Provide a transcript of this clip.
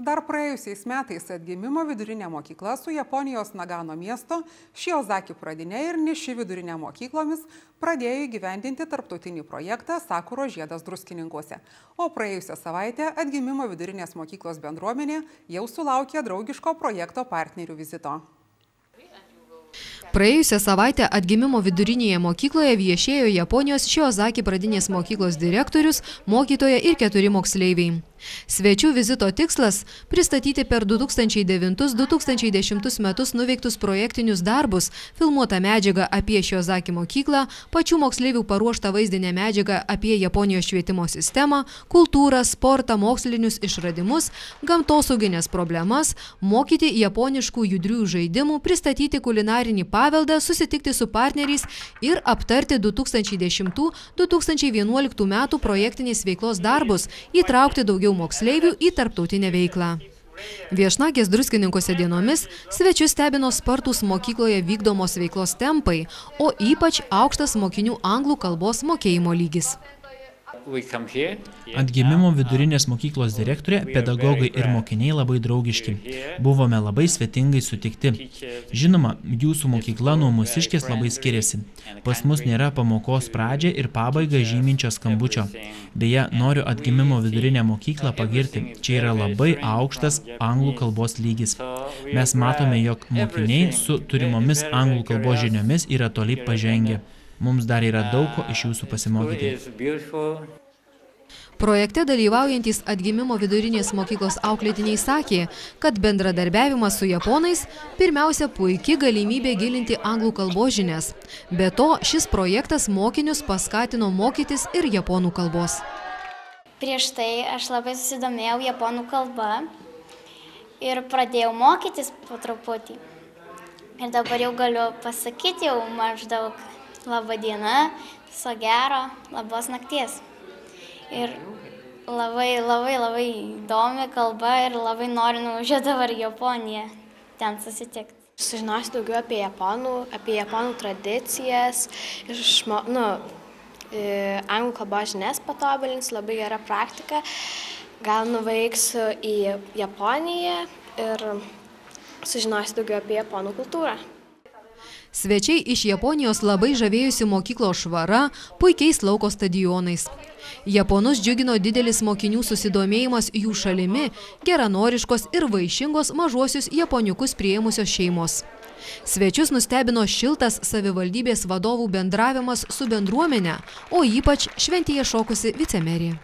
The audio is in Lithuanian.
Dar praėjusiais metais Atgimimo vidurinė mokykla su Japonijos Nagano miesto Šiozaki pradinė ir Niši vidurinė mokyklomis pradėjo įgyvendinti tarptautinį projektą Sakuro žiedas Druskininkuose. O praėjusią savaitę Atgimimo vidurinės mokyklos bendruomenė jau sulaukė draugiško projekto partnerių vizito. Praėjusią savaitę Atgimimo vidurinėje mokykloje viešėjo Japonijos Šiozaki pradinės mokyklos direktorius, mokytoja ir 4 moksleiviai. Svečių vizito tikslas – pristatyti per 2009-2010 metus nuveiktus projektinius darbus, filmuotą medžiagą apie Šiozaki mokyklą, pačių moksleivių paruoštą vaizdinę medžiagą apie Japonijos švietimo sistemą, kultūrą, sportą, mokslinius išradimus, gamtosauginės problemas, mokyti japoniškų judrių žaidimų, pristatyti kulinarinį paveldą, susitikti su partneriais ir aptarti 2010-2011 metų projektinės veiklos darbus, įtraukti daugiau moksleivių į tarptautinę veiklą. Viešnagės Druskininkuose dienomis svečius stebino spartūs mokykloje vykdomos veiklos tempai, o ypač aukštas mokinių anglų kalbos mokėjimo lygis. Atgimimo vidurinės mokyklos direktorė, pedagogai ir mokiniai labai draugiški. Buvome labai svetingai sutikti. Žinoma, jūsų mokykla nuo mūsiškės labai skiriasi. Pas mus nėra pamokos pradžią ir pabaigą žyminčio skambučio. Beje, noriu Atgimimo vidurinę mokyklą pagirti. Čia yra labai aukštas anglų kalbos lygis. Mes matome, jog mokiniai su turimomis anglų kalbos žiniomis yra toli pažengę. Mums dar yra daug ko iš jūsų pasimokyti. Projekte dalyvaujantys Atgimimo vidurinės mokyklos auklėtiniai sakė, kad bendradarbiavimas su japonais pirmiausia puiki galimybė gilinti anglų kalbos žinias. Be to, šis projektas mokinius paskatino mokytis ir japonų kalbos. Prieš tai aš labai susidomėjau japonų kalba ir pradėjau mokytis po truputį. Ir dabar jau galiu pasakyti jau maždaug laba diena, viso gero, labos nakties. Ir labai įdomi kalba ir labai noriu nuvažiuoti dabar į Japoniją, ten susitikti. Sužinosiu daugiau apie japonų tradicijas, anglų kalbos žinias patobulins, labai gera praktika. Gal nuveiksiu į Japoniją ir sužinosiu daugiau apie japonų kultūrą. Svečiai iš Japonijos labai žavėjusi mokyklos švara, puikiais lauko stadionais. Japonus džiugino didelis mokinių susidomėjimas jų šalimi, geranoriškos ir vaišingos mažuosius japoniukus priėmusios šeimos. Svečius nustebino šiltas savivaldybės vadovų bendravimas su bendruomene, o ypač šventėje šokusi vicemerė.